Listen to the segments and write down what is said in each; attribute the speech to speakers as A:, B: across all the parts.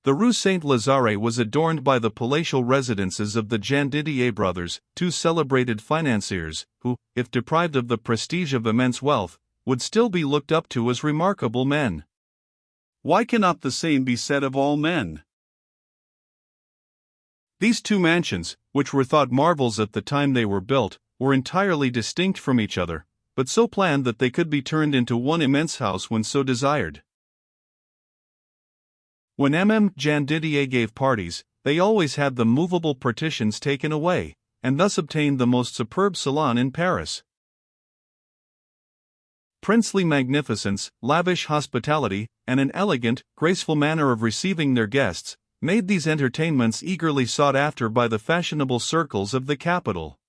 A: The Rue Saint-Lazare was adorned by the palatial residences of the Didier brothers, two celebrated financiers, who, if deprived of the prestige of immense wealth, would still be looked up to as remarkable men. Why cannot the same be said of all men? These two mansions, which were thought marvels at the time they were built, were entirely distinct from each other, but so planned that they could be turned into one immense house when so desired. When Jean Didier gave parties, they always had the movable partitions taken away, and thus obtained the most superb salon in Paris. Princely magnificence, lavish hospitality, and an elegant, graceful manner of receiving their guests, made these entertainments eagerly sought after by the fashionable circles of the capital.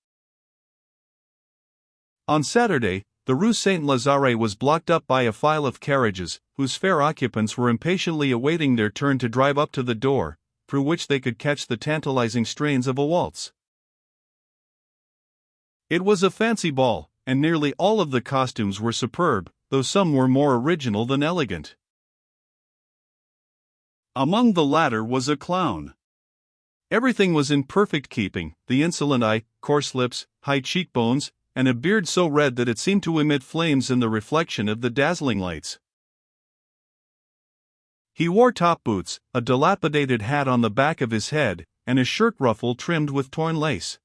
A: On Saturday, the Rue Saint-Lazare was blocked up by a file of carriages, whose fair occupants were impatiently awaiting their turn to drive up to the door, through which they could catch the tantalizing strains of a waltz. It was a fancy ball, and nearly all of the costumes were superb, though some were more original than elegant. Among the latter was a clown. Everything was in perfect keeping: the insolent eye, coarse lips, high cheekbones, and a beard so red that it seemed to emit flames in the reflection of the dazzling lights. He wore top boots, a dilapidated hat on the back of his head, and a shirt ruffle trimmed with torn lace.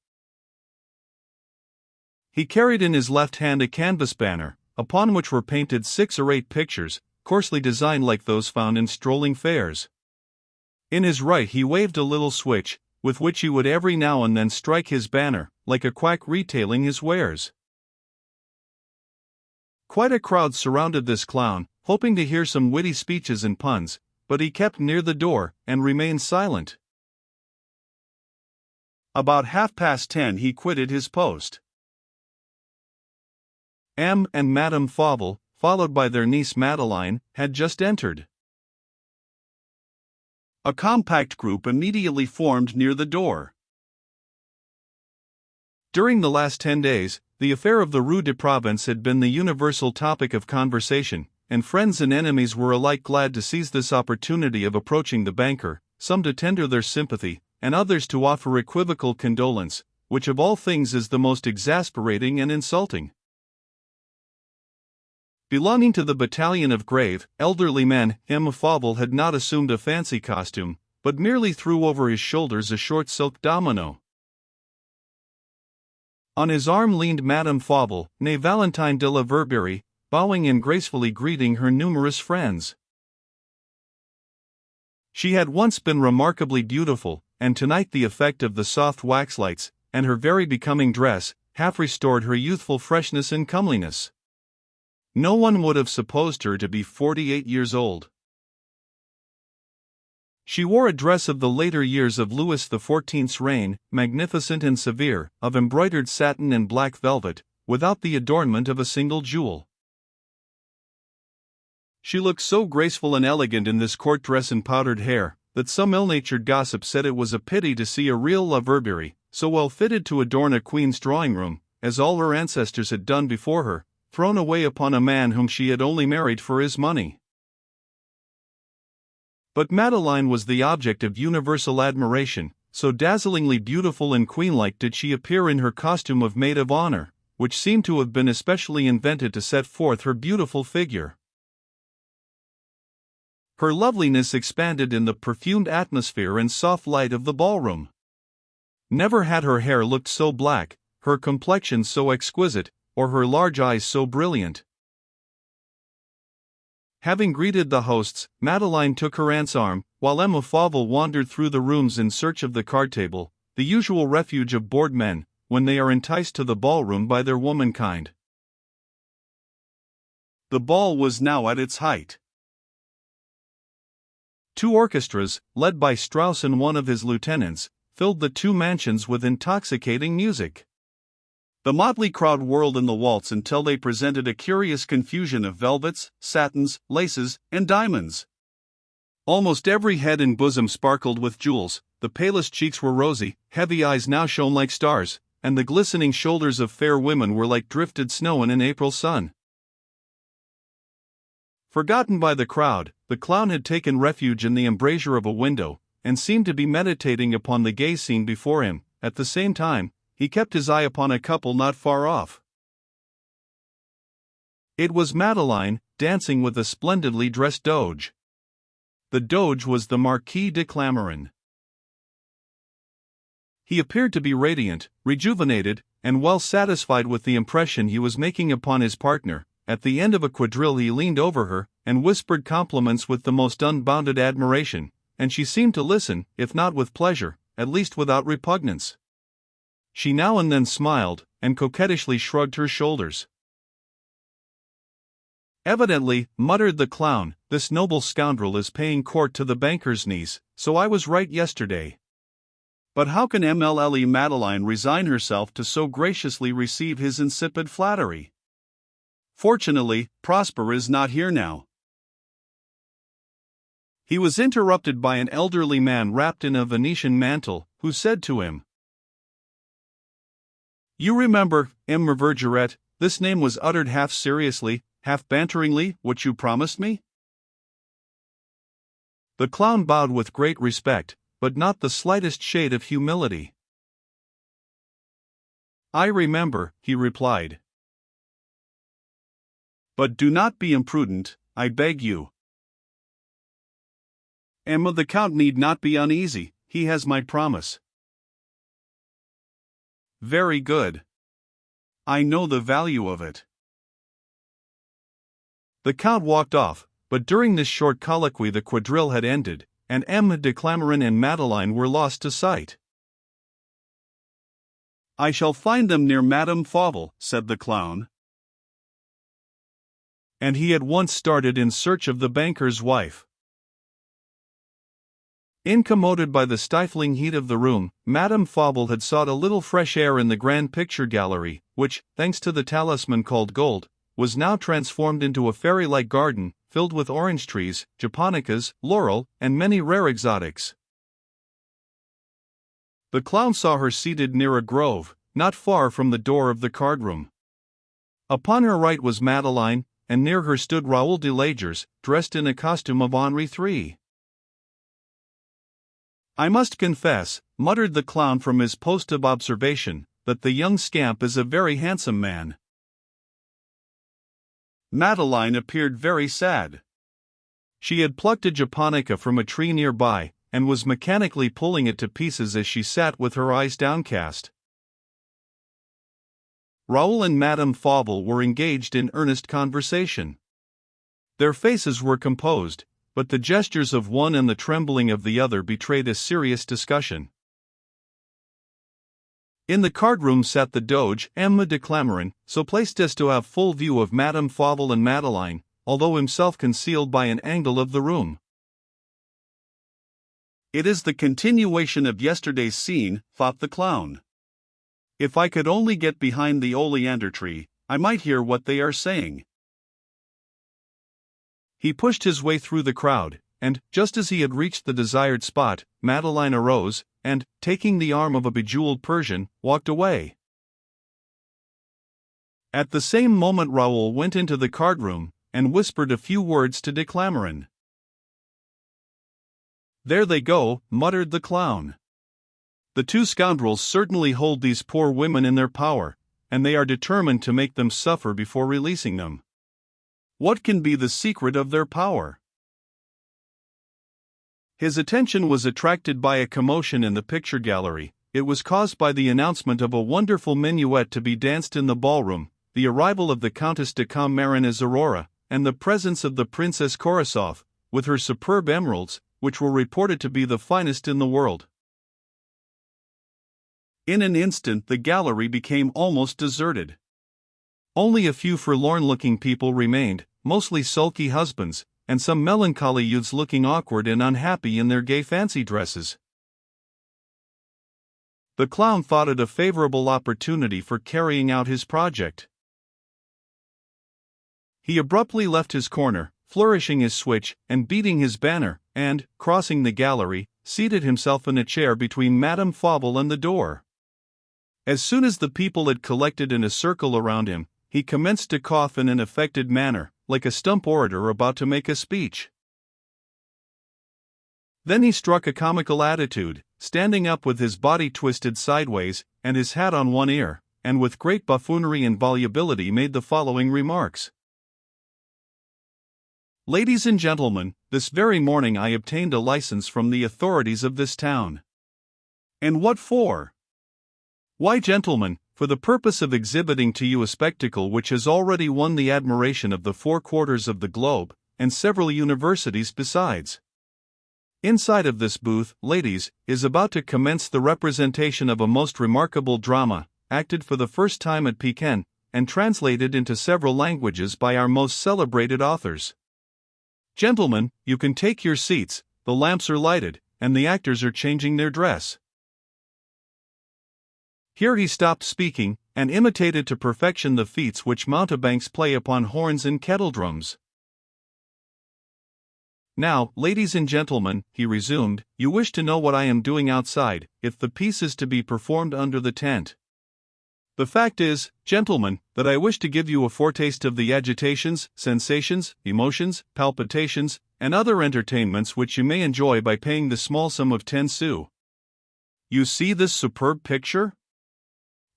A: He carried in his left hand a canvas banner, upon which were painted 6 or 8 pictures, coarsely designed like those found in strolling fairs. In his right he waved a little switch, with which he would every now and then strike his banner, like a quack retailing his wares. Quite a crowd surrounded this clown, hoping to hear some witty speeches and puns, but he kept near the door, and remained silent. About 10:30 he quitted his post. M. and Madame Fauvel, followed by their niece Madeleine, had just entered. A compact group immediately formed near the door. During the last 10 days, the affair of the Rue de Provence had been the universal topic of conversation, and friends and enemies were alike glad to seize this opportunity of approaching the banker, some to tender their sympathy, and others to offer equivocal condolence, which of all things is the most exasperating and insulting. Belonging to the battalion of grave, elderly men, Emile Fauvel had not assumed a fancy costume, but merely threw over his shoulders a short silk domino. On his arm leaned Madame Fauvel, née Valentine de la Verberie, bowing and gracefully greeting her numerous friends. She had once been remarkably beautiful, and tonight the effect of the soft waxlights, and her very becoming dress, half restored her youthful freshness and comeliness. No one would have supposed her to be 48 years old. She wore a dress of the later years of Louis XIV's reign, magnificent and severe, of embroidered satin and black velvet, without the adornment of a single jewel. She looked so graceful and elegant in this court dress and powdered hair, that some ill-natured gossip said it was a pity to see a real La Verberie, so well fitted to adorn a queen's drawing-room, as all her ancestors had done before her, thrown away upon a man whom she had only married for his money. But Madeleine was the object of universal admiration, so dazzlingly beautiful and queen-like did she appear in her costume of maid of honor, which seemed to have been especially invented to set forth her beautiful figure. Her loveliness expanded in the perfumed atmosphere and soft light of the ballroom. Never had her hair looked so black, her complexion so exquisite, or her large eyes so brilliant. Having greeted the hosts, Madeleine took her aunt's arm, while Emile Fauvel wandered through the rooms in search of the card table, the usual refuge of bored men, when they are enticed to the ballroom by their womankind. The ball was now at its height. 2 orchestras, led by Strauss and one of his lieutenants, filled the 2 mansions with intoxicating music. The motley crowd whirled in the waltz until they presented a curious confusion of velvets, satins, laces, and diamonds. Almost every head and bosom sparkled with jewels, the palest cheeks were rosy, heavy eyes now shone like stars, and the glistening shoulders of fair women were like drifted snow in an April sun. Forgotten by the crowd, the clown had taken refuge in the embrasure of a window, and seemed to be meditating upon the gay scene before him. At the same time, he kept his eye upon a couple not far off. It was Madeline, dancing with a splendidly dressed doge. The doge was the Marquis de Clameren. He appeared to be radiant, rejuvenated, and well satisfied with the impression he was making upon his partner. At the end of a quadrille he leaned over her, and whispered compliments with the most unbounded admiration, and she seemed to listen, if not with pleasure, at least without repugnance. She now and then smiled, and coquettishly shrugged her shoulders. "Evidently," muttered the clown, "this noble scoundrel is paying court to the banker's niece, so I was right yesterday. But how can Emile Madeline resign herself to so graciously receive his insipid flattery? Fortunately, Prosper is not here now." He was interrupted by an elderly man wrapped in a Venetian mantle, who said to him, "You remember, M. Vergeret," this name was uttered half seriously, half banteringly, "what you promised me?" The clown bowed with great respect, but not the slightest shade of humility. "I remember," he replied. "But do not be imprudent, I beg you. Emma, the Count need not be uneasy, he has my promise." "Very good. I know the value of it." The Count walked off, but during this short colloquy the quadrille had ended, and M. de Clameren and Madeline were lost to sight. "I shall find them near Madame Fauvel," said the clown. And he at once started in search of the banker's wife. Incommoded by the stifling heat of the room, Madame Fauvel had sought a little fresh air in the grand picture gallery, which, thanks to the talisman called gold, was now transformed into a fairy-like garden, filled with orange trees, japonicas, laurel, and many rare exotics. The clown saw her seated near a grove, not far from the door of the card-room. Upon her right was Madeline, and near her stood Raoul de Lagers, dressed in a costume of Henri III. "I must confess," muttered the clown from his post of observation, "that the young scamp is a very handsome man." Madeline appeared very sad. She had plucked a japonica from a tree nearby, and was mechanically pulling it to pieces as she sat with her eyes downcast. Raoul and Madame Fauvel were engaged in earnest conversation. Their faces were composed, but the gestures of one and the trembling of the other betrayed a serious discussion. In the card-room sat the Doge, M. de Clameren, so placed as to have full view of Madame Fauvel and Madeline, although himself concealed by an angle of the room. "It is the continuation of yesterday's scene," thought the clown. "If I could only get behind the oleander tree, I might hear what they are saying." He pushed his way through the crowd, and, just as he had reached the desired spot, Madeline arose, and, taking the arm of a bejeweled Persian, walked away. At the same moment Raoul went into the card-room, and whispered a few words to de Clameren. "There they go," muttered the clown. "The two scoundrels certainly hold these poor women in their power, and they are determined to make them suffer before releasing them. What can be the secret of their power?" His attention was attracted by a commotion in the picture gallery. It was caused by the announcement of a wonderful minuet to be danced in the ballroom, the arrival of the Countess de Clameren as Aurora, and the presence of the Princess Korasoff, with her superb emeralds, which were reported to be the finest in the world. In an instant the gallery became almost deserted. Only a few forlorn-looking people remained, mostly sulky husbands, and some melancholy youths looking awkward and unhappy in their gay fancy dresses. The clown thought it a favorable opportunity for carrying out his project. He abruptly left his corner, flourishing his switch, and beating his banner, and, crossing the gallery, seated himself in a chair between Madame Fauvel and the door. As soon as the people had collected in a circle around him, he commenced to cough in an affected manner, like a stump orator about to make a speech. Then he struck a comical attitude, standing up with his body twisted sideways, and his hat on one ear, and with great buffoonery and volubility made the following remarks. Ladies and gentlemen, this very morning I obtained a license from the authorities of this town. And what for? Why, gentlemen, for the purpose of exhibiting to you a spectacle which has already won the admiration of the 4 quarters of the globe, and several universities besides. Inside of this booth, ladies, is about to commence the representation of a most remarkable drama, acted for the first time at Pekin, and translated into several languages by our most celebrated authors. Gentlemen, you can take your seats, the lamps are lighted, and the actors are changing their dress. Here he stopped speaking, and imitated to perfection the feats which mountebanks play upon horns and kettledrums. Now, ladies and gentlemen, he resumed, you wish to know what I am doing outside, if the piece is to be performed under the tent. The fact is, gentlemen, that I wish to give you a foretaste of the agitations, sensations, emotions, palpitations, and other entertainments which you may enjoy by paying the small sum of 10 sous. You see this superb picture?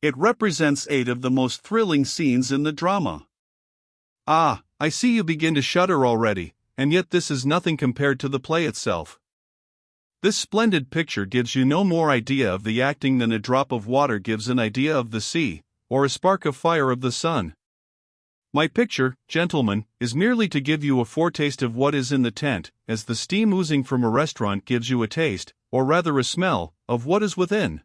A: It represents 8 of the most thrilling scenes in the drama. Ah, I see you begin to shudder already. And yet this is nothing compared to the play itself. This splendid picture gives you no more idea of the acting than a drop of water gives an idea of the sea, or a spark of fire of the sun. My picture, gentlemen, is merely to give you a foretaste of what is in the tent, as the steam oozing from a restaurant gives you a taste, or rather a smell, of what is within.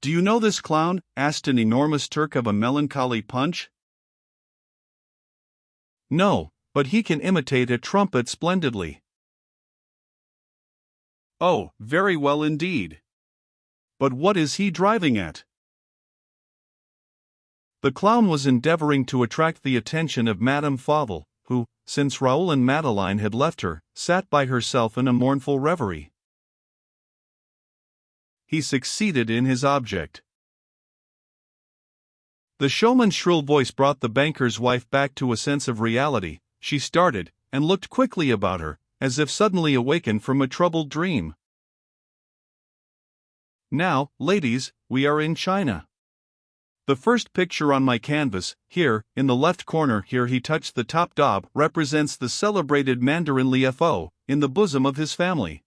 A: Do you know this clown? Asked an enormous Turk of a melancholy Punch. No, but he can imitate a trumpet splendidly. Oh, very well indeed. But what is he driving at? The clown was endeavoring to attract the attention of Madame Fauvel, who, since Raoul and Madeleine had left her, sat by herself in a mournful reverie. He succeeded in his object. The showman's shrill voice brought the banker's wife back to a sense of reality. She started, and looked quickly about her, as if suddenly awakened from a troubled dream. Now, ladies, we are in China. The first picture on my canvas, here, in the left corner, here he touched the top daub, represents the celebrated Mandarin Liu Fo, in the bosom of his family.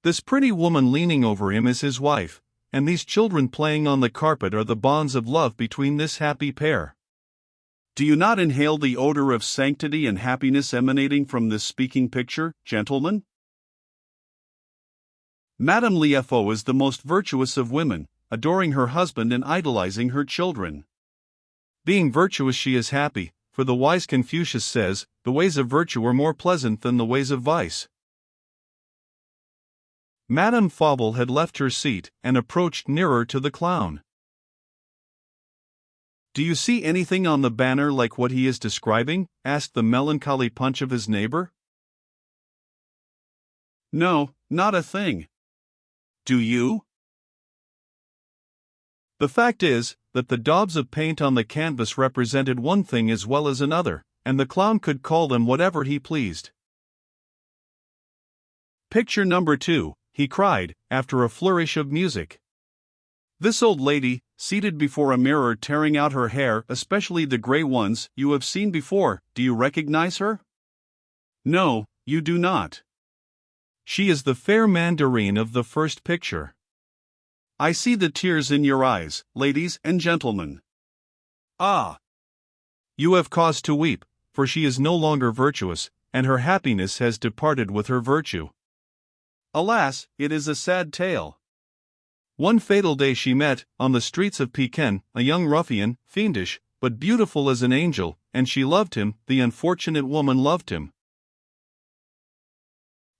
A: This pretty woman leaning over him is his wife, and these children playing on the carpet are the bonds of love between this happy pair. Do you not inhale the odor of sanctity and happiness emanating from this speaking picture, gentlemen? Madame Liu Fo is the most virtuous of women, adoring her husband and idolizing her children. Being virtuous, she is happy, for the wise Confucius says, the ways of virtue are more pleasant than the ways of vice. Madame Fauvel had left her seat, and approached nearer to the clown. Do you see anything on the banner like what he is describing? Asked the melancholy Punch of his neighbor. No, not a thing. Do you? The fact is, that the daubs of paint on the canvas represented one thing as well as another, and the clown could call them whatever he pleased. Picture number 2. He cried, after a flourish of music. This old lady, seated before a mirror tearing out her hair, especially the gray ones, you have seen before. Do you recognize her? No, you do not. She is the fair mandarine of the first picture. I see the tears in your eyes, ladies and gentlemen. Ah! You have cause to weep, for she is no longer virtuous, and her happiness has departed with her virtue. Alas, it is a sad tale. One fatal day she met, on the streets of Pekin, a young ruffian, fiendish, but beautiful as an angel, and she loved him. The unfortunate woman loved him.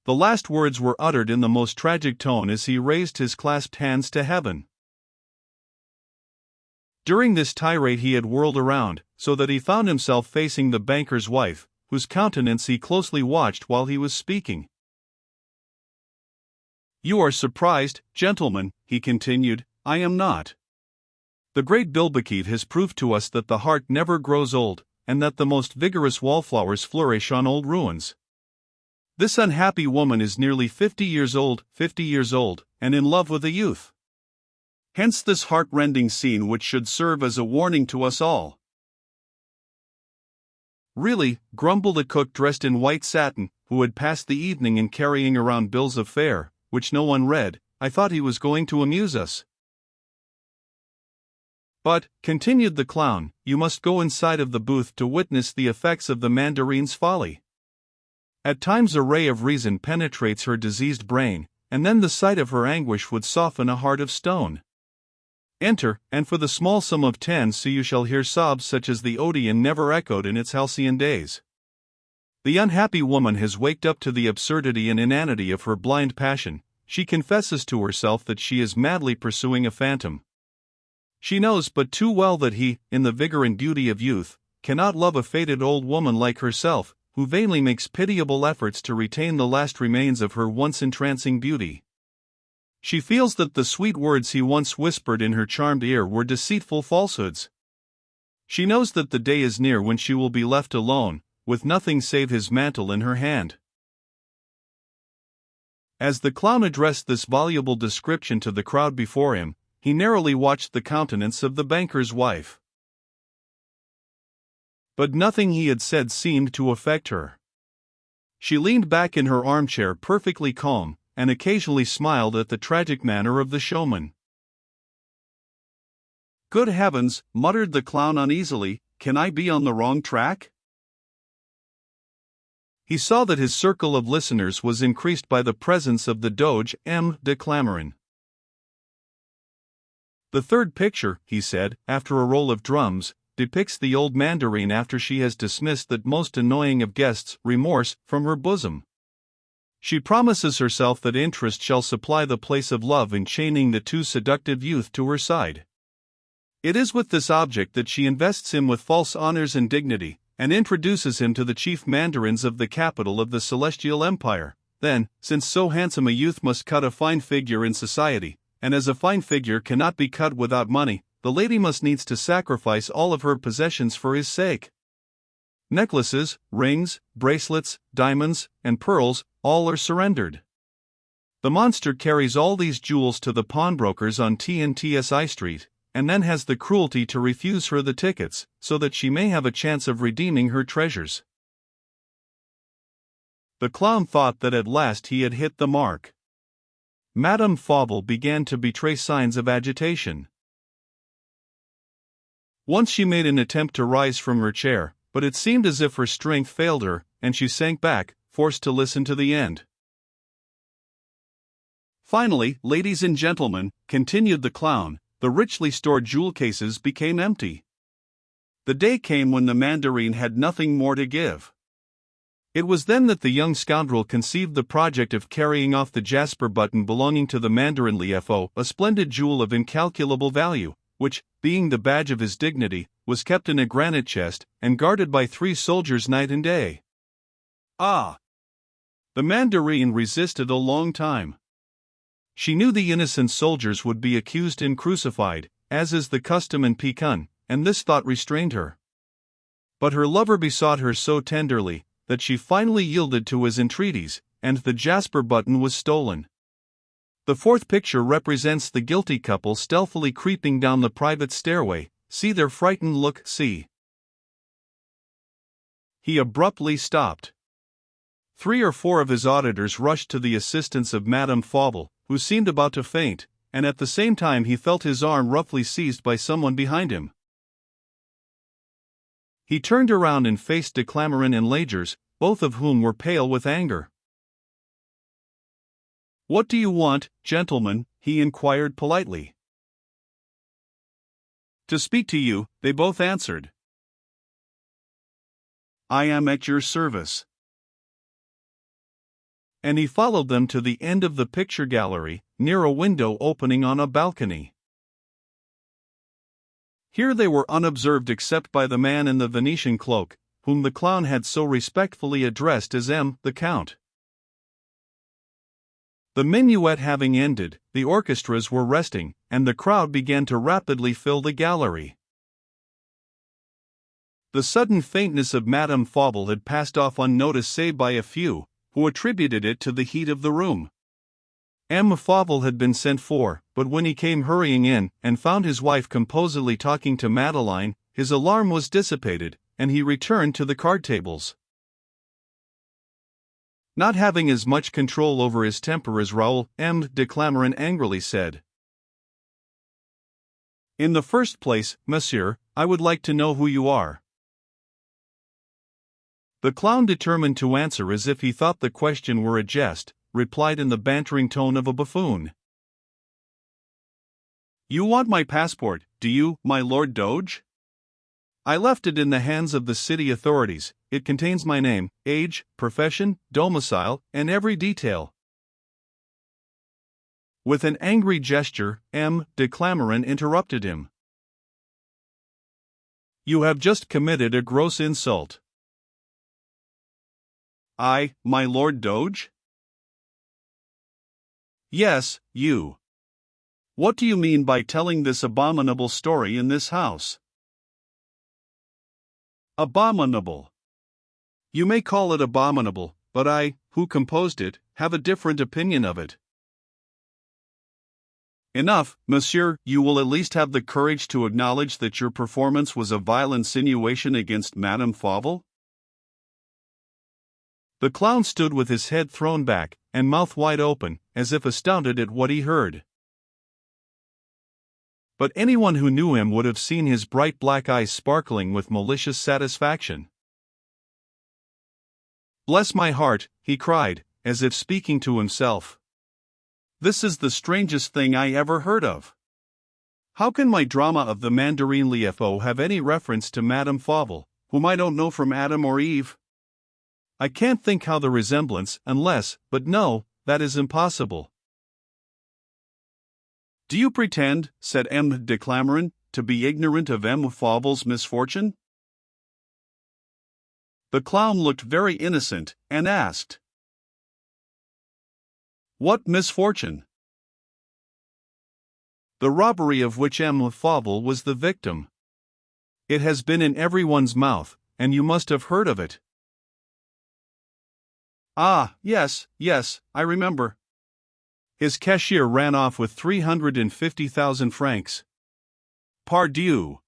A: The last words were uttered in the most tragic tone as he raised his clasped hands to heaven. During this tirade he had whirled around, so that he found himself facing the banker's wife, whose countenance he closely watched while he was speaking. You are surprised, gentlemen, he continued. I am not. The great Bilbekit has proved to us that the heart never grows old, and that the most vigorous wallflowers flourish on old ruins. This unhappy woman is nearly 50 years old, and in love with a youth. Hence this heart-rending scene, which should serve as a warning to us all. Really, grumbled a cook dressed in white satin, who had passed the evening in carrying around bills of fare, which no one read. I thought he was going to amuse us. But, continued the clown, you must go inside of the booth to witness the effects of the mandarine's folly. At times a ray of reason penetrates her diseased brain, and then the sight of her anguish would soften a heart of stone. Enter, and for the small sum of 10 sous you shall hear sobs such as the Odeon never echoed in its halcyon days. The unhappy woman has waked up to the absurdity and inanity of her blind passion. She confesses to herself that she is madly pursuing a phantom. She knows but too well that he, in the vigor and beauty of youth, cannot love a faded old woman like herself, who vainly makes pitiable efforts to retain the last remains of her once entrancing beauty. She feels that the sweet words he once whispered in her charmed ear were deceitful falsehoods. She knows that the day is near when she will be left alone, with nothing save his mantle in her hand. As the clown addressed this voluble description to the crowd before him, he narrowly watched the countenance of the banker's wife. But nothing he had said seemed to affect her. She leaned back in her armchair perfectly calm, and occasionally smiled at the tragic manner of the showman. Good heavens, muttered the clown uneasily, can I be on the wrong track? He saw that his circle of listeners was increased by the presence of the Doge M. de Clamorin. The third picture, he said, after a roll of drums, depicts the old mandarine after she has dismissed that most annoying of guests, remorse, from her bosom. She promises herself that interest shall supply the place of love in chaining the too seductive youth to her side. It is with this object that she invests him with false honors and dignity, and introduces him to the chief mandarins of the capital of the Celestial Empire. Then, since so handsome a youth must cut a fine figure in society, and as a fine figure cannot be cut without money, the lady must needs to sacrifice all of her possessions for his sake. Necklaces, rings, bracelets, diamonds, and pearls, all are surrendered. The monster carries all these jewels to the pawnbrokers on TNTSI Street, and then has the cruelty to refuse her the tickets, so that she may have a chance of redeeming her treasures. The clown thought that at last he had hit the mark. Madame Fauvel began to betray signs of agitation. Once she made an attempt to rise from her chair, but it seemed as if her strength failed her, and she sank back, forced to listen to the end. Finally, ladies and gentlemen, continued the clown, the richly stored jewel cases became empty. The day came when the mandarine had nothing more to give. It was then that the young scoundrel conceived the project of carrying off the jasper button belonging to the mandarin Liefo, a splendid jewel of incalculable value, which, being the badge of his dignity, was kept in a granite chest, and guarded by 3 soldiers night and day. Ah! The mandarine resisted a long time. She knew the innocent soldiers would be accused and crucified, as is the custom in Pekin, and this thought restrained her. But her lover besought her so tenderly, that she finally yielded to his entreaties, and the jasper button was stolen. The fourth picture represents the guilty couple stealthily creeping down the private stairway. See their frightened look, see. He abruptly stopped. 3 or 4 of his auditors rushed to the assistance of Madame Fauvel, who seemed about to faint, and at the same time he felt his arm roughly seized by someone behind him. He turned around and faced de Clamorin and Lagers, both of whom were pale with anger. "What do you want, gentlemen?" he inquired politely. "To speak to you," they both answered. "I am at your service." And he followed them to the end of the picture gallery, near a window opening on a balcony. Here they were unobserved except by the man in the Venetian cloak, whom the clown had so respectfully addressed as M. the Count. The minuet having ended, the orchestras were resting, and the crowd began to rapidly fill the gallery. The sudden faintness of Madame Fauvel had passed off unnoticed save by a few, who attributed it to the heat of the room. M. Fauvel had been sent for, but when he came hurrying in and found his wife composedly talking to Madeline, his alarm was dissipated, and he returned to the card tables. Not having as much control over his temper as Raoul, M. de Clameren angrily said, "In the first place, monsieur, I would like to know who you are." The clown, determined to answer as if he thought the question were a jest, replied in the bantering tone of a buffoon. "You want my passport, do you, my Lord Doge? I left it in the hands of the city authorities. It contains my name, age, profession, domicile, and every detail." With an angry gesture, M. de Clameren interrupted him. "You have just committed a gross insult." "I, my Lord Doge?" "Yes, you. What do you mean by telling this abominable story in this house?" "Abominable. You may call it abominable, but I, who composed it, have a different opinion of it." "Enough, monsieur, you will at least have the courage to acknowledge that your performance was a vile insinuation against Madame Fauvel?" The clown stood with his head thrown back, and mouth wide open, as if astounded at what he heard. But anyone who knew him would have seen his bright black eyes sparkling with malicious satisfaction. "Bless my heart," he cried, as if speaking to himself. "This is the strangest thing I ever heard of. How can my drama of the Mandarin Liefau have any reference to Madame Fauvel, whom I don't know from Adam or Eve? I can't think how the resemblance, unless, but no, that is impossible." "Do you pretend," said M. de Clameren, "to be ignorant of M. Fauvel's misfortune?" The clown looked very innocent, and asked, "What misfortune?" "The robbery of which M. Fauvel was the victim. It has been in everyone's mouth, and you must have heard of it." "Ah, yes, I remember. His cashier ran off with 350,000 francs. Pardieu!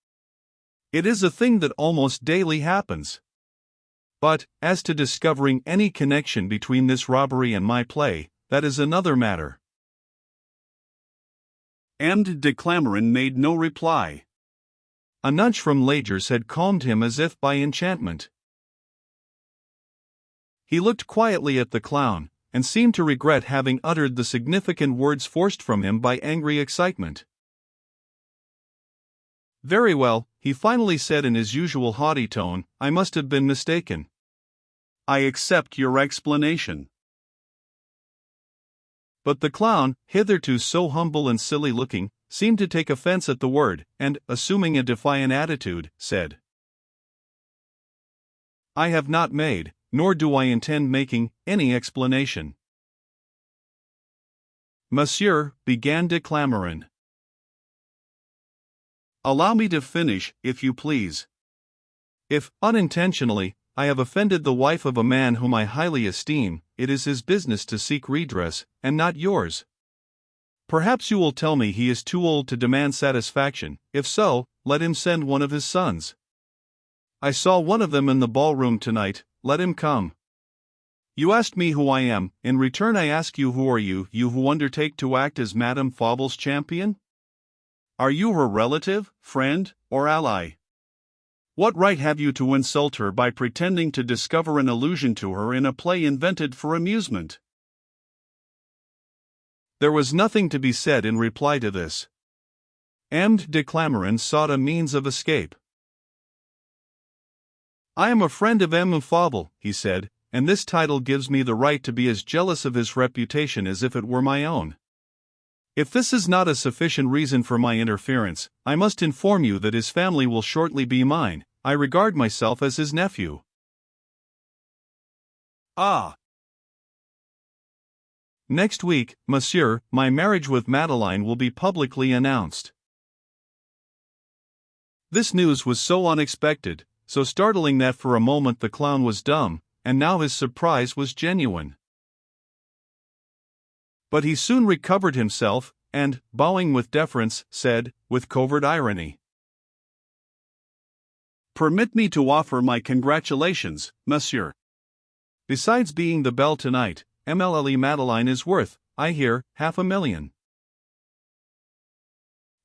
A: It is a thing that almost daily happens. But, as to discovering any connection between this robbery and my play, that is another matter." M. de Clameren made no reply. A nudge from Lagers had calmed him as if by enchantment. He looked quietly at the clown, and seemed to regret having uttered the significant words forced from him by angry excitement. "Very well," he finally said in his usual haughty tone, "I must have been mistaken. I accept your explanation." But the clown, hitherto so humble and silly-looking, seemed to take offense at the word, and, assuming a defiant attitude, said, "I have not made, nor do I intend making, any explanation." "Monsieur," began de Clameren. "Allow me to finish, if you please. If, unintentionally, I have offended the wife of a man whom I highly esteem, it is his business to seek redress, and not yours. Perhaps you will tell me he is too old to demand satisfaction. If so, let him send one of his sons. I saw one of them in the ballroom tonight. Let him come. You asked me who I am, in return I ask you who are you, you who undertake to act as Madame Fauvel's champion? Are you her relative, friend, or ally? What right have you to insult her by pretending to discover an allusion to her in a play invented for amusement?" There was nothing to be said in reply to this. M. de Clameren sought a means of escape. "I am a friend of M. Fauvel," he said, "and this title gives me the right to be as jealous of his reputation as if it were my own. If this is not a sufficient reason for my interference, I must inform you that his family will shortly be mine. I regard myself as his nephew." "Ah! Next week, monsieur, my marriage with Madeline will be publicly announced." This news was so unexpected, so startling that for a moment the clown was dumb, and now his surprise was genuine. But he soon recovered himself, and, bowing with deference, said, with covert irony, "Permit me to offer my congratulations, monsieur. Besides being the belle tonight, Emile Madeleine is worth, I hear, $500,000.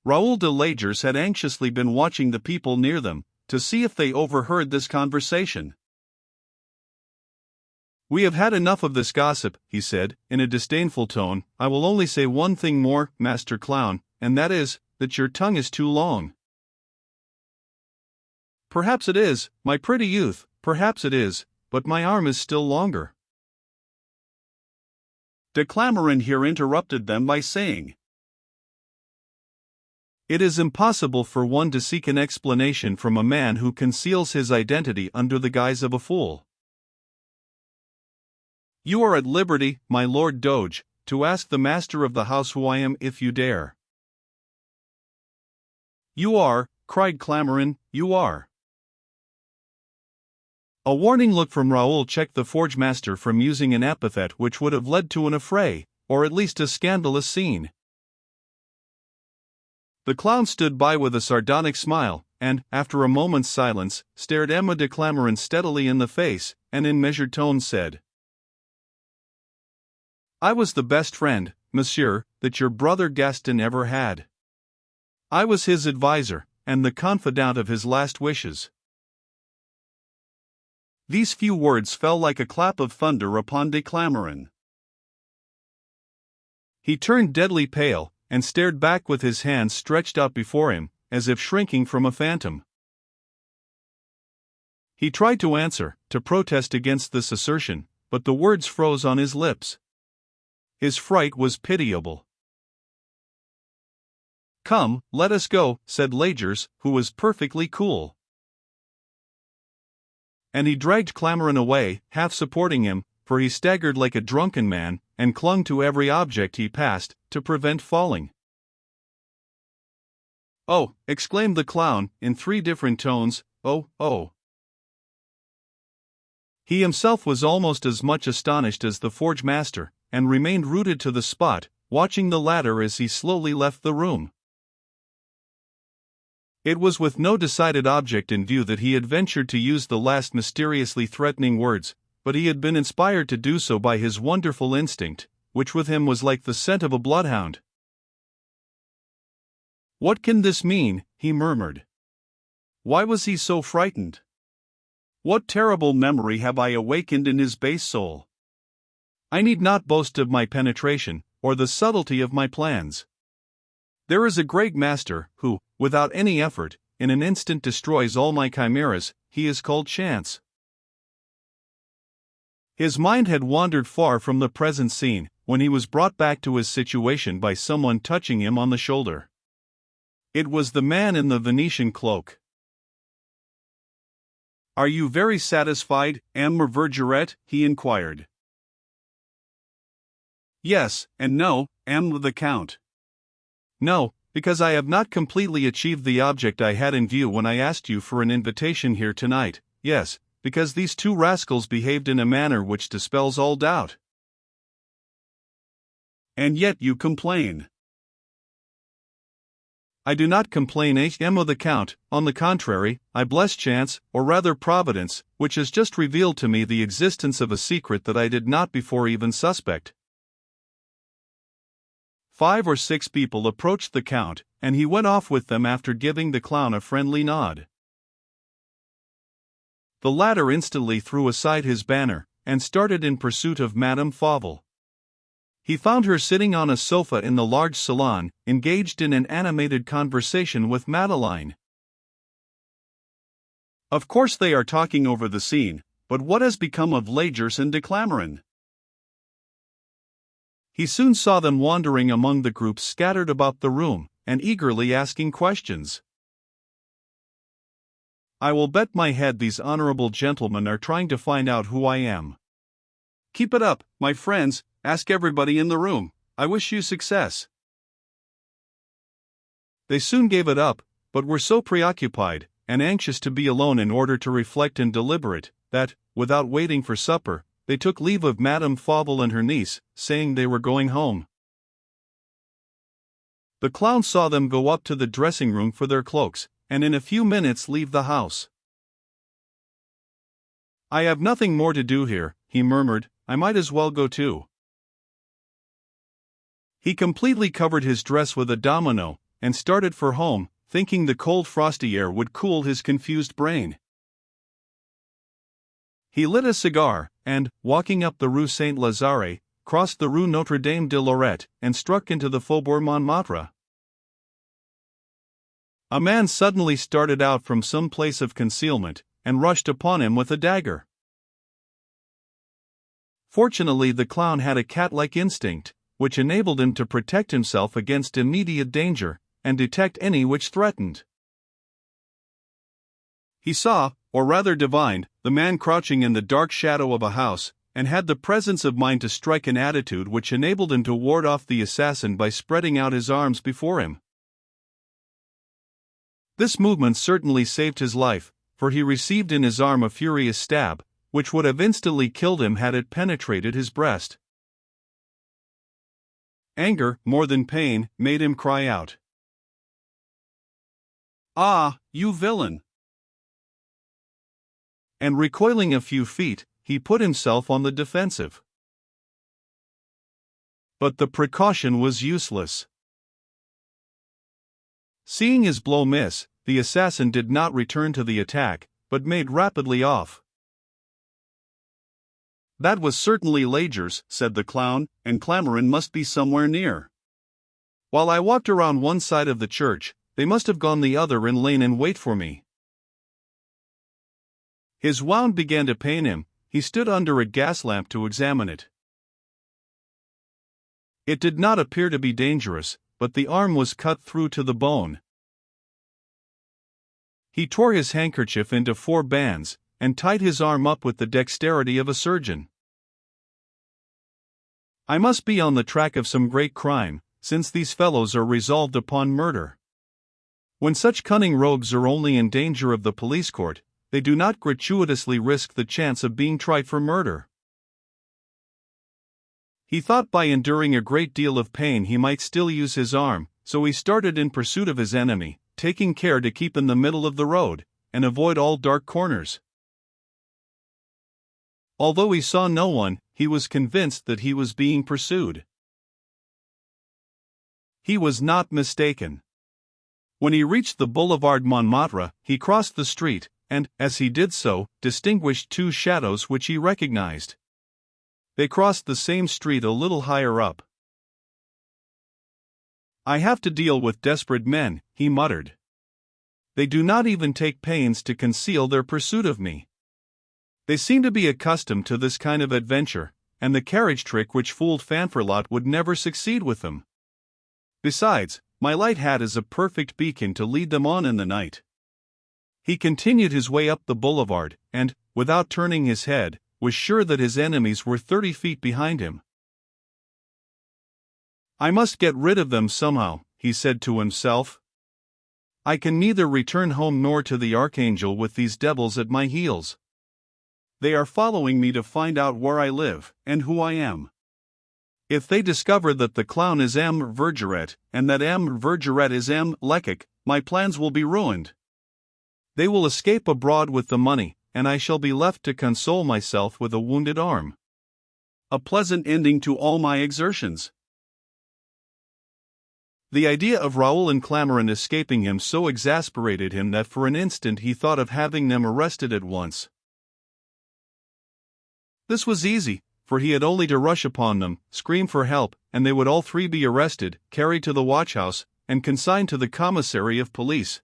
A: Raoul de Lagers had anxiously been watching the people near them, to see if they overheard this conversation. "We have had enough of this gossip," he said, in a disdainful tone. "I will only say one thing more, Master Clown, and that is, that your tongue is too long." "Perhaps it is, my pretty youth, perhaps it is, but my arm is still longer." De Clameren here interrupted them by saying, "It is impossible for one to seek an explanation from a man who conceals his identity under the guise of a fool. You are at liberty, my Lord Doge, to ask the master of the house who I am if you dare." "You are," cried Clameren, "you are." A warning look from Raoul checked the forge master from using an epithet which would have led to an affray, or at least a scandalous scene. The clown stood by with a sardonic smile, and, after a moment's silence, stared Emma de Clameren steadily in the face, and in measured tones said, "I was the best friend, monsieur, that your brother Gaston ever had. I was his adviser, and the confidant of his last wishes." These few words fell like a clap of thunder upon de Clameren. He turned deadly pale, and stared back with his hands stretched out before him, as if shrinking from a phantom. He tried to answer, to protest against this assertion, but the words froze on his lips. His fright was pitiable. "Come, let us go," said Lagers, who was perfectly cool. And he dragged Clameren away, half supporting him, for he staggered like a drunken man, and clung to every object he passed, to prevent falling. "Oh!" exclaimed the clown, in 3 different tones, "oh, oh!" He himself was almost as much astonished as the forge master, and remained rooted to the spot, watching the latter as he slowly left the room. It was with no decided object in view that he had ventured to use the last mysteriously threatening words, but he had been inspired to do so by his wonderful instinct, which with him was like the scent of a bloodhound. "What can this mean?" he murmured. "Why was he so frightened? What terrible memory have I awakened in his base soul? I need not boast of my penetration, or the subtlety of my plans. There is a great master, who, without any effort, in an instant destroys all my chimeras. He is called Chance." His mind had wandered far from the present scene, when he was brought back to his situation by someone touching him on the shoulder. It was the man in the Venetian cloak. "Are you very satisfied, M. Vergeret?" he inquired. "Yes, and no, M. the Count. No, because I have not completely achieved the object I had in view when I asked you for an invitation here tonight. Yes, because these 2 rascals behaved in a manner which dispels all doubt." "And yet you complain." "I do not complain, M. the Count. On the contrary, I bless chance, or rather Providence, which has just revealed to me the existence of a secret that I did not before even suspect." 5 or 6 people approached the Count, and he went off with them after giving the clown a friendly nod. The latter instantly threw aside his banner, and started in pursuit of Madame Fauvel. He found her sitting on a sofa in the large salon, engaged in an animated conversation with Madeleine. Of course they are talking over the scene, but what has become of Lagers and de Clameren? He soon saw them wandering among the groups scattered about the room, and eagerly asking questions. "I will bet my head these honorable gentlemen are trying to find out who I am. Keep it up, my friends, ask everybody in the room. I wish you success." They soon gave it up, but were so preoccupied, and anxious to be alone in order to reflect and deliberate, that, without waiting for supper, they took leave of Madame Fauvel and her niece, saying they were going home. The clown saw them go up to the dressing room for their cloaks, and in a few minutes leave the house. "I have nothing more to do here," he murmured, "I might as well go too." He completely covered his dress with a domino, and started for home, thinking the cold frosty air would cool his confused brain. He lit a cigar, and, walking up the Rue Saint-Lazare, crossed the Rue Notre-Dame de Lorette, and struck into the Faubourg Montmartre. A man suddenly started out from some place of concealment, and rushed upon him with a dagger. Fortunately, the clown had a cat-like instinct, which enabled him to protect himself against immediate danger, and detect any which threatened. He saw, or rather divined, the man crouching in the dark shadow of a house, and had the presence of mind to strike an attitude which enabled him to ward off the assassin by spreading out his arms before him. This movement certainly saved his life, for he received in his arm a furious stab, which would have instantly killed him had it penetrated his breast. Anger, more than pain, made him cry out, "Ah, you villain!" And recoiling a few feet, he put himself on the defensive. But the precaution was useless. Seeing his blow miss, the assassin did not return to the attack, but made rapidly off. "That was certainly Lager's," said the clown, "and Clamarin must be somewhere near. While I walked around one side of the church, they must have gone the other and lain in wait for me." His wound began to pain him. He stood under a gas lamp to examine it. It did not appear to be dangerous, but the arm was cut through to the bone. He tore his handkerchief into 4 bands, and tied his arm up with the dexterity of a surgeon. "I must be on the track of some great crime, since these fellows are resolved upon murder. When such cunning rogues are only in danger of the police court, they do not gratuitously risk the chance of being tried for murder." He thought by enduring a great deal of pain he might still use his arm, so he started in pursuit of his enemy, taking care to keep in the middle of the road, and avoid all dark corners. Although he saw no one, he was convinced that he was being pursued. He was not mistaken. When he reached the Boulevard Montmartre, he crossed the street, and, as he did so, distinguished 2 shadows which he recognized. They crossed the same street a little higher up. "I have to deal with desperate men," he muttered. "They do not even take pains to conceal their pursuit of me. They seem to be accustomed to this kind of adventure, and the carriage trick which fooled Fanferlot would never succeed with them. Besides, my light hat is a perfect beacon to lead them on in the night." He continued his way up the boulevard, and, without turning his head, was sure that his enemies were 30 feet behind him. "I must get rid of them somehow," he said to himself. "I can neither return home nor to the Archangel with these devils at my heels. They are following me to find out where I live, and who I am. If they discover that the clown is M. Vergeret, and that M. Vergeret is M. Lecoq, my plans will be ruined. They will escape abroad with the money, and I shall be left to console myself with a wounded arm. A pleasant ending to all my exertions." The idea of Raoul and Clamarin escaping him so exasperated him that for an instant he thought of having them arrested at once. This was easy, for he had only to rush upon them, scream for help, and they would all 3 be arrested, carried to the watchhouse, and consigned to the commissary of police.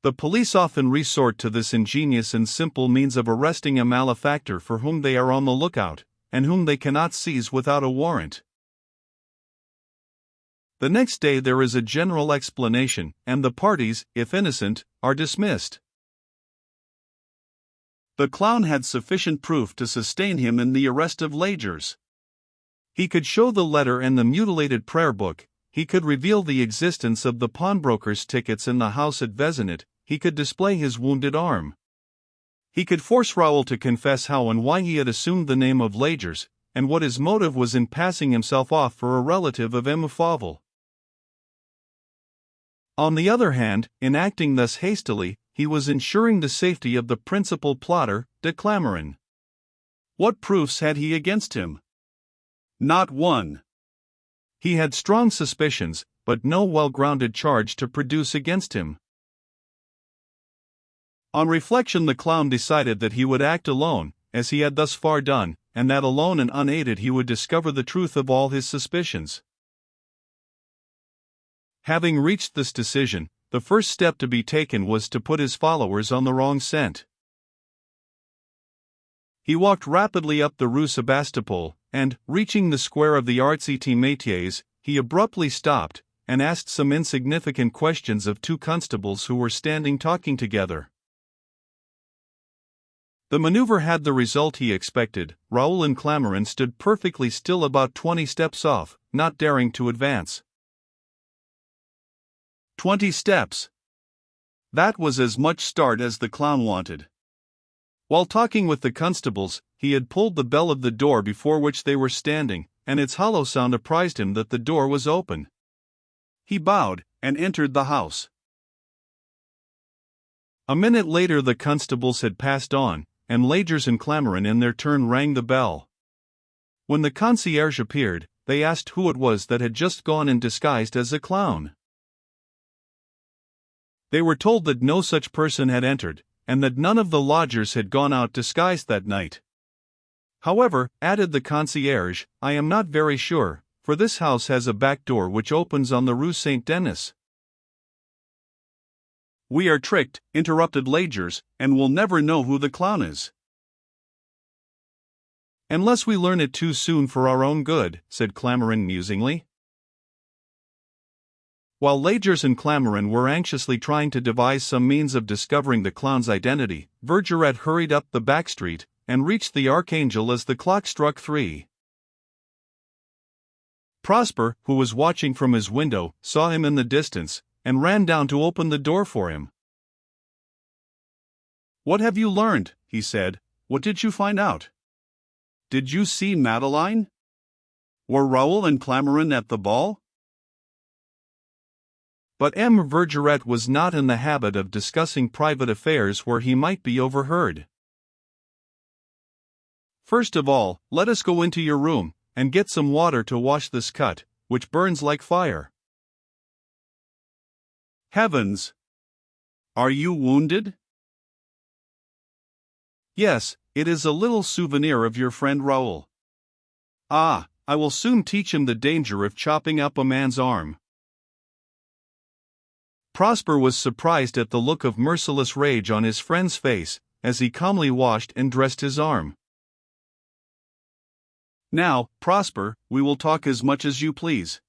A: The police often resort to this ingenious and simple means of arresting a malefactor for whom they are on the lookout, and whom they cannot seize without a warrant. The next day there is a general explanation, and the parties, if innocent, are dismissed. The clown had sufficient proof to sustain him in the arrest of Lagers. He could show the letter and the mutilated prayer book, he could reveal the existence of the pawnbroker's tickets in the house at Vezinhet, he could display his wounded arm. He could force Raoul to confess how and why he had assumed the name of Lagers, and what his motive was in passing himself off for a relative of Emile Fauvel. On the other hand, in acting thus hastily, he was ensuring the safety of the principal plotter, de Clameren. What proofs had he against him? Not one. He had strong suspicions, but no well-grounded charge to produce against him. On reflection, the clown decided that he would act alone, as he had thus far done, and that alone and unaided he would discover the truth of all his suspicions. Having reached this decision, the first step to be taken was to put his followers on the wrong scent. He walked rapidly up the Rue Sebastopol, and, reaching the square of the Arts-et Métiers, he abruptly stopped, and asked some insignificant questions of two constables who were standing talking together. The maneuver had the result he expected. Raoul and Clameren stood perfectly still about 20 steps off, not daring to advance. 20 steps. That was as much start as the clown wanted. While talking with the constables, he had pulled the bell of the door before which they were standing, and its hollow sound apprised him that the door was open. He bowed, and entered the house. A minute later the constables had passed on, and Lagers and Clameren in their turn rang the bell. When the concierge appeared, they asked who it was that had just gone in disguised as a clown. They were told that no such person had entered, and that none of the lodgers had gone out disguised that night. However, added the concierge, I am not very sure, for this house has a back door which opens on the Rue Saint-Denis. We are tricked, interrupted Lagers, and will never know who the clown is. Unless we learn it too soon for our own good, said Clameren musingly. While Lagers and Clameren were anxiously trying to devise some means of discovering the clown's identity, Vergeret hurried up the back street, and reached the Archangel as the clock struck 3. Prosper, who was watching from his window, saw him in the distance, and ran down to open the door for him. What have you learned? He said. What did you find out? Did you see Madeleine? Were Raoul and Clameren at the ball? But M. Vergeret was not in the habit of discussing private affairs where he might be overheard. First of all, let us go into your room, and get some water to wash this cut, which burns like fire. Heavens! Are you wounded? Yes, it is a little souvenir of your friend Raoul. Ah, I will soon teach him the danger of chopping up a man's arm. Prosper was surprised at the look of merciless rage on his friend's face, as he calmly washed and dressed his arm. Now, Prosper, we will talk as much as you please.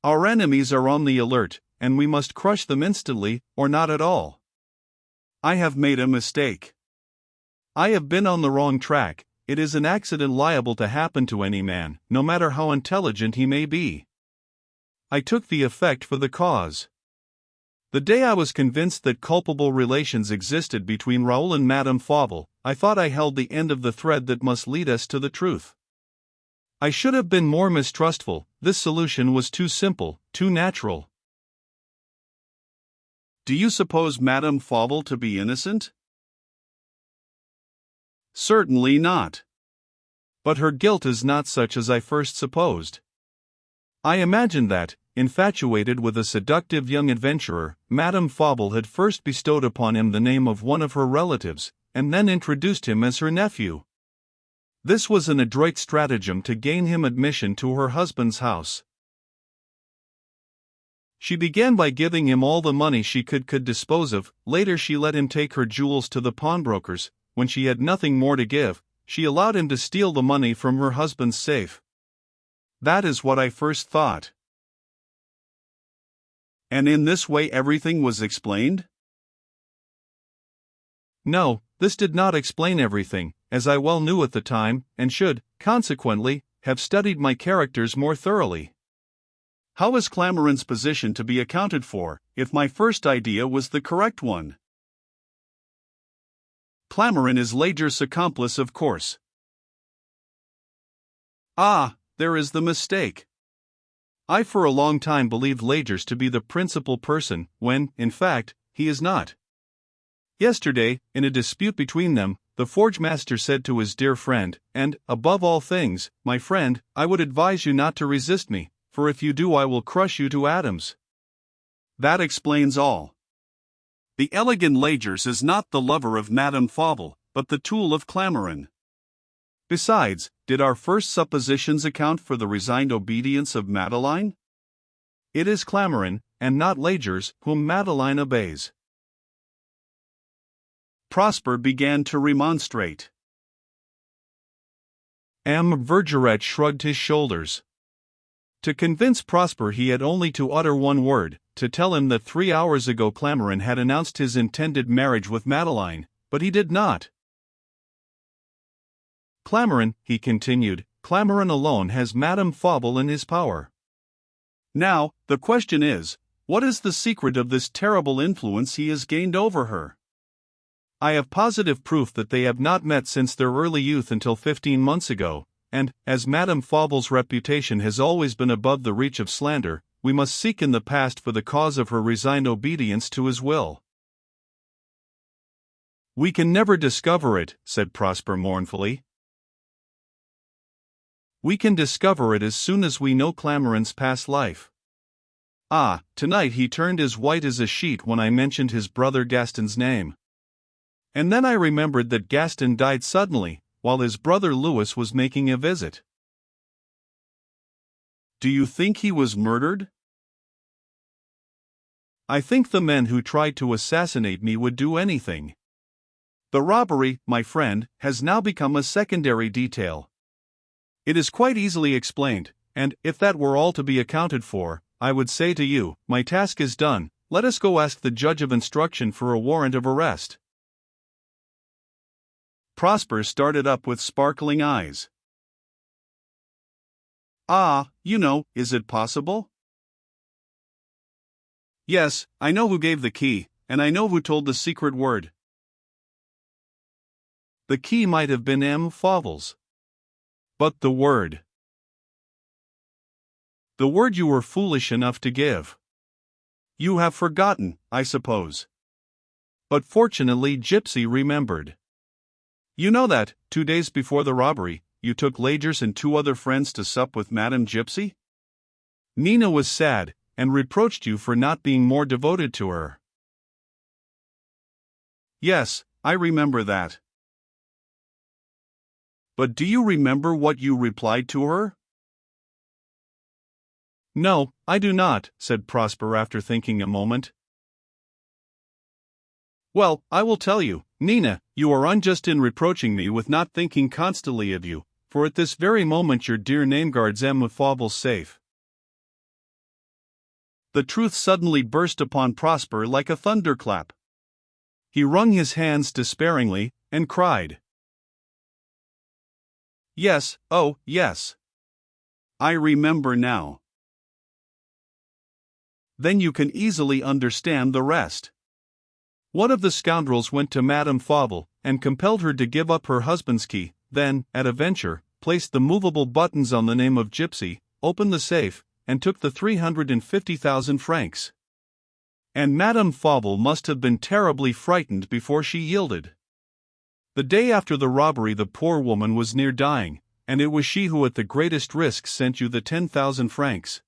A: Our enemies are on the alert, and we must crush them instantly, or not at all. I have made a mistake. I have been on the wrong track. It is an accident liable to happen to any man, no matter how intelligent he may be. I took the effect for the cause. The day I was convinced that culpable relations existed between Raoul and Madame Fauvel, I thought I held the end of the thread that must lead us to the truth. I should have been more mistrustful. This solution was too simple, too natural. Do you suppose Madame Fauvel to be innocent? Certainly not. But her guilt is not such as I first supposed. I imagine that, infatuated with a seductive young adventurer, Madame Fauvel had first bestowed upon him the name of one of her relatives, and then introduced him as her nephew. This was an adroit stratagem to gain him admission to her husband's house. She began by giving him all the money she could dispose of. Later she let him take her jewels to the pawnbrokers. When she had nothing more to give, she allowed him to steal the money from her husband's safe. That is what I first thought. And in this way everything was explained? No, this did not explain everything, as I well knew at the time, and should, consequently, have studied my characters more thoroughly. How is Clameren's position to be accounted for, if my first idea was the correct one? Clamarin is Leger's accomplice, of course. Ah, there is the mistake. I for a long time believed Legers to be the principal person, when, in fact, he is not. Yesterday, in a dispute between them, the forge master said to his dear friend, and, above all things, my friend, I would advise you not to resist me, for if you do I will crush you to atoms. That explains all. The elegant Legers is not the lover of Madame Fauvel, but the tool of Clamarin. Besides, did our first suppositions account for the resigned obedience of Madeline? It is Clamarin, and not Legers, whom Madeline obeys. Prosper began to remonstrate. M. Vergeret shrugged his shoulders. To convince Prosper he had only to utter one word, to tell him that 3 hours ago Clamarin had announced his intended marriage with Madeline, but he did not. Clamarin, he continued, Clamarin alone has Madame Fauvel in his power. Now, the question is, what is the secret of this terrible influence he has gained over her? I have positive proof that they have not met since their early youth until 15 months ago, and, as Madame Fauvel's reputation has always been above the reach of slander, we must seek in the past for the cause of her resigned obedience to his will. We can never discover it, said Prosper mournfully. We can discover it as soon as we know Clamarin's past life. Ah, tonight he turned as white as a sheet when I mentioned his brother Gaston's name. And then I remembered that Gaston died suddenly, while his brother Louis was making a visit. Do you think he was murdered? I think the men who tried to assassinate me would do anything. The robbery, my friend, has now become a secondary detail. It is quite easily explained, and, if that were all to be accounted for, I would say to you, my task is done, let us go ask the judge of instruction for a warrant of arrest. Prosper started up with sparkling eyes. Ah, you know, is it possible? Yes, I know who gave the key, and I know who told the secret word. The key might have been M. Fauvel's. But the word. The word you were foolish enough to give. You have forgotten, I suppose. But fortunately Gypsy remembered. You know that, 2 days before the robbery, you took Legers and 2 other friends to sup with Madame Gypsy? Nina was sad, and reproached you for not being more devoted to her. Yes, I remember that. But do you remember what you replied to her? No, I do not, said Prosper after thinking a moment. Well, I will tell you, Nina, you are unjust in reproaching me with not thinking constantly of you, for at this very moment your dear name guards M. Fauvel's safe. The truth suddenly burst upon Prosper like a thunderclap. He wrung his hands despairingly, and cried. Yes, oh, yes. I remember now. Then you can easily understand the rest. One of the scoundrels went to Madame Fauvel, and compelled her to give up her husband's key, then, at a venture, placed the movable buttons on the name of Gypsy, opened the safe, and took the 350,000 francs. And Madame Fauvel must have been terribly frightened before she yielded. The day after the robbery the poor woman was near dying, and it was she who at the greatest risk sent you the 10,000 francs.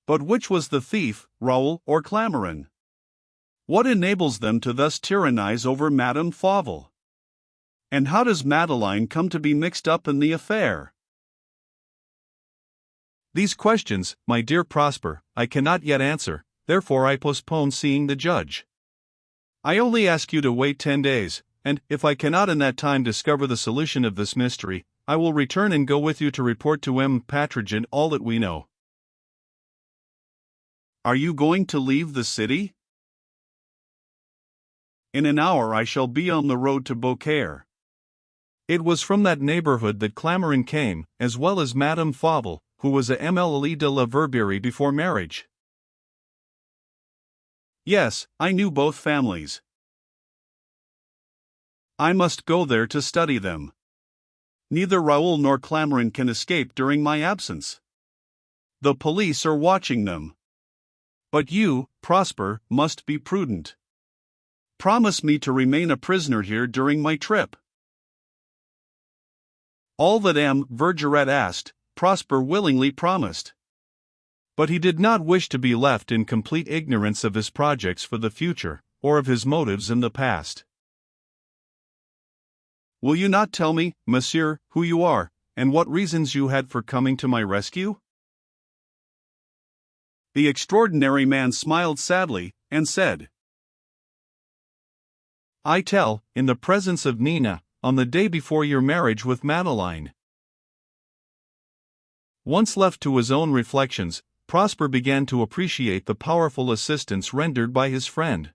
A: But which was the thief, Raoul or Clamarin? What enables them to thus tyrannize over Madame Fauvel? And how does Madeline come to be mixed up in the affair? These questions, my dear Prosper, I cannot yet answer, therefore I postpone seeing the judge. I only ask you to wait 10 days, and, if I cannot in that time discover the solution of this mystery, I will return and go with you to report to M. Patrigent all that we know. Are you going to leave the city? In an hour I shall be on the road to Beaucaire. It was from that neighborhood that Clamarin came, as well as Madame Fauvel, who was a Emile de la Verberie before marriage. Yes, I knew both families. I must go there to study them. Neither Raoul nor Clamarin can escape during my absence. The police are watching them. But you, Prosper, must be prudent. Promise me to remain a prisoner here during my trip." All that M. Vergeret asked, Prosper willingly promised. But he did not wish to be left in complete ignorance of his projects for the future, or of his motives in the past. "Will you not tell me, monsieur, who you are, and what reasons you had for coming to my rescue?" The extraordinary man smiled sadly, and said, "I tell, in the presence of Nina, on the day before your marriage with Madeline." Once left to his own reflections, Prosper began to appreciate the powerful assistance rendered by his friend.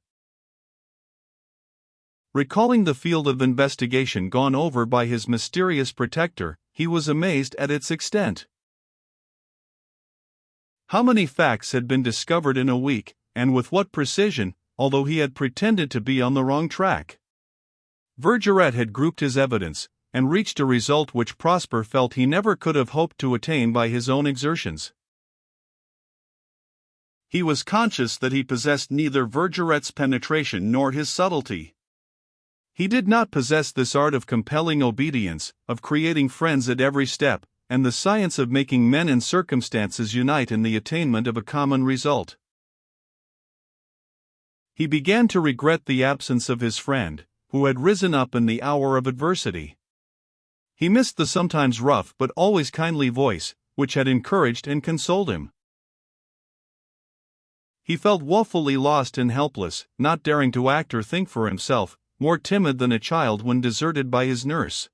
A: Recalling the field of investigation gone over by his mysterious protector, he was amazed at its extent. How many facts had been discovered in a week, and with what precision, although he had pretended to be on the wrong track? Vergeret had grouped his evidence, and reached a result which Prosper felt he never could have hoped to attain by his own exertions. He was conscious that he possessed neither Vergeret's penetration nor his subtlety. He did not possess this art of compelling obedience, of creating friends at every step, and the science of making men and circumstances unite in the attainment of a common result. He began to regret the absence of his friend, who had risen up in the hour of adversity. He missed the sometimes rough but always kindly voice, which had encouraged and consoled him. He felt woefully lost and helpless, not daring to act or think for himself, more timid than a child when deserted by his nurse.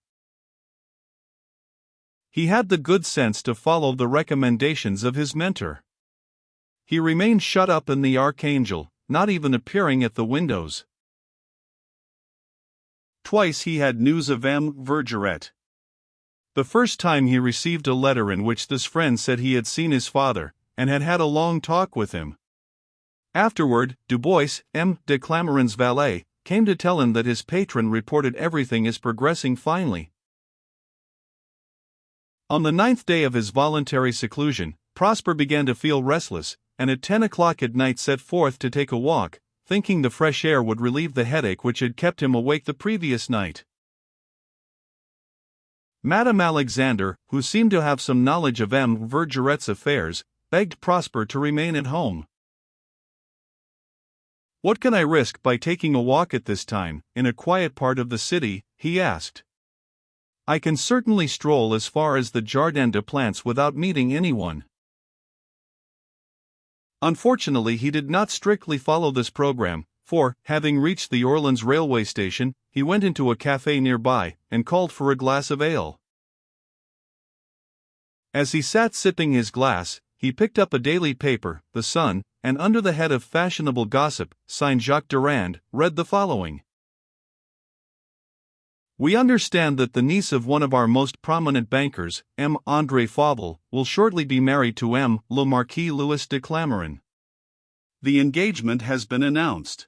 A: He had the good sense to follow the recommendations of his mentor. He remained shut up in the Archangel, not even appearing at the windows. Twice he had news of M. Vergeret. The first time he received a letter in which this friend said he had seen his father, and had had a long talk with him. Afterward, Dubois, M. de Clamarin's valet, came to tell him that his patron reported everything as progressing finely. On the 9th day of his voluntary seclusion, Prosper began to feel restless, and at 10 o'clock at night set forth to take a walk, thinking the fresh air would relieve the headache which had kept him awake the previous night. Madame Alexander, who seemed to have some knowledge of M. Vergeret's affairs, begged Prosper to remain at home. "What can I risk by taking a walk at this time, in a quiet part of the city?" he asked. "I can certainly stroll as far as the Jardin des Plantes without meeting anyone." Unfortunately, he did not strictly follow this program, for, having reached the Orleans railway station, he went into a café nearby, and called for a glass of ale. As he sat sipping his glass, he picked up a daily paper, The Sun, and under the head of fashionable gossip, signed Jacques Durand, read the following: "We understand that the niece of one of our most prominent bankers, M. André Fauvel, will shortly be married to M. le Marquis Louis de Clamarin. The engagement has been announced."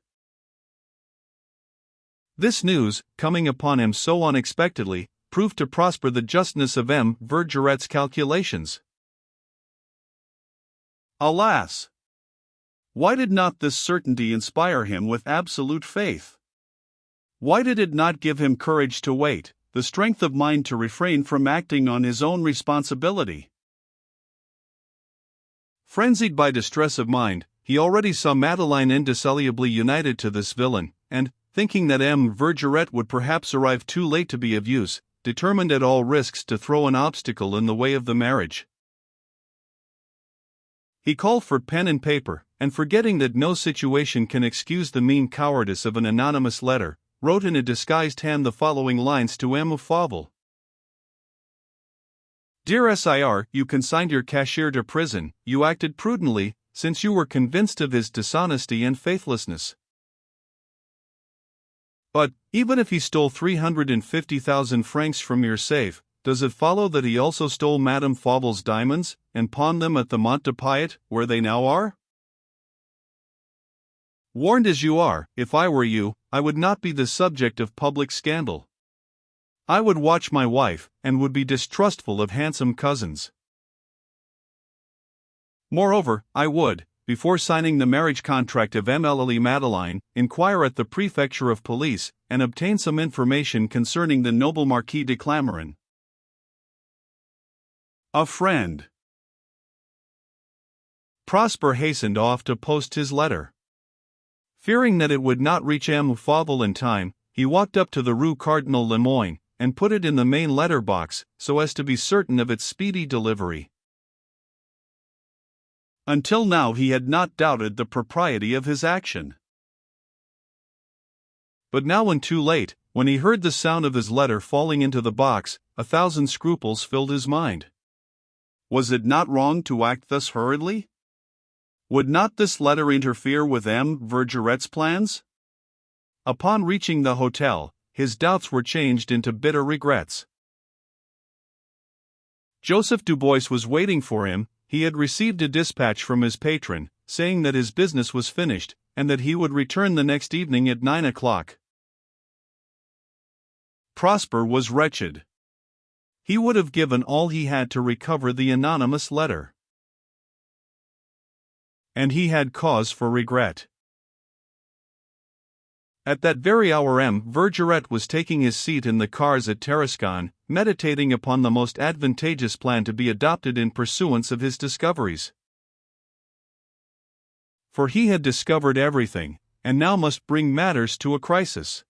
A: This news, coming upon him so unexpectedly, proved to Prosper the justness of M. Vergeret's calculations. Alas! Why did not this certainty inspire him with absolute faith? Why did it not give him courage to wait, the strength of mind to refrain from acting on his own responsibility? Frenzied by distress of mind, he already saw Madeline indissolubly united to this villain, and, thinking that M. Vergeret would perhaps arrive too late to be of use, determined at all risks to throw an obstacle in the way of the marriage. He called for pen and paper, and forgetting that no situation can excuse the mean cowardice of an anonymous letter, wrote in a disguised hand the following lines to M. Fauvel: "Dear Sir, you consigned your cashier to prison. You acted prudently, since you were convinced of his dishonesty and faithlessness. But, even if he stole 350,000 francs from your safe, does it follow that he also stole Madame Fauvel's diamonds, and pawned them at the Mont de Piet, where they now are? Warned as you are, if I were you, I would not be the subject of public scandal. I would watch my wife, and would be distrustful of handsome cousins. Moreover, I would, before signing the marriage contract of Emile Madeline, inquire at the prefecture of police, and obtain some information concerning the noble Marquis de Clamaran. A friend. Prosper hastened off to post his letter. Fearing that it would not reach M. Fauvel in time, he walked up to the Rue Cardinal Lemoyne, and put it in the main letter box, so as to be certain of its speedy delivery. Until now he had not doubted the propriety of his action. But now, when too late, when he heard the sound of his letter falling into the box, 1,000 scruples filled his mind. Was it not wrong to act thus hurriedly? Would not this letter interfere with M. Vergeret's plans? Upon reaching the hotel, his doubts were changed into bitter regrets. Joseph Dubois was waiting for him. He had received a dispatch from his patron, saying that his business was finished, and that he would return the next evening at 9 o'clock. Prosper was wretched. He would have given all he had to recover the anonymous letter. And he had cause for regret. At that very hour M. Vergeret was taking his seat in the cars at Tarascon, meditating upon the most advantageous plan to be adopted in pursuance of his discoveries. For he had discovered everything, and now must bring matters to a crisis.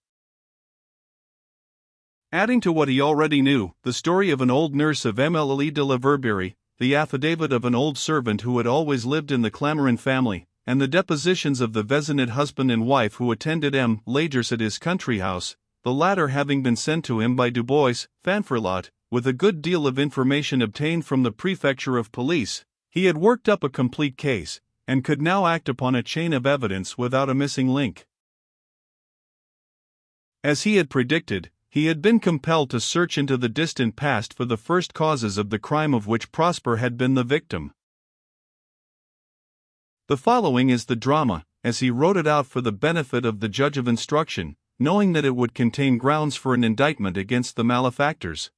A: Adding to what he already knew, the story of an old nurse of Emile de la Verberie, the affidavit of an old servant who had always lived in the Clamaran family, and the depositions of the Vezinot husband and wife who attended M. Lagers at his country house, the latter having been sent to him by Dubois, Fanfrelotte, with a good deal of information obtained from the prefecture of police, he had worked up a complete case, and could now act upon a chain of evidence without a missing link. As he had predicted, he had been compelled to search into the distant past for the first causes of the crime of which Prosper had been the victim. The following is the drama, as he wrote it out for the benefit of the judge of instruction, knowing that it would contain grounds for an indictment against the malefactors.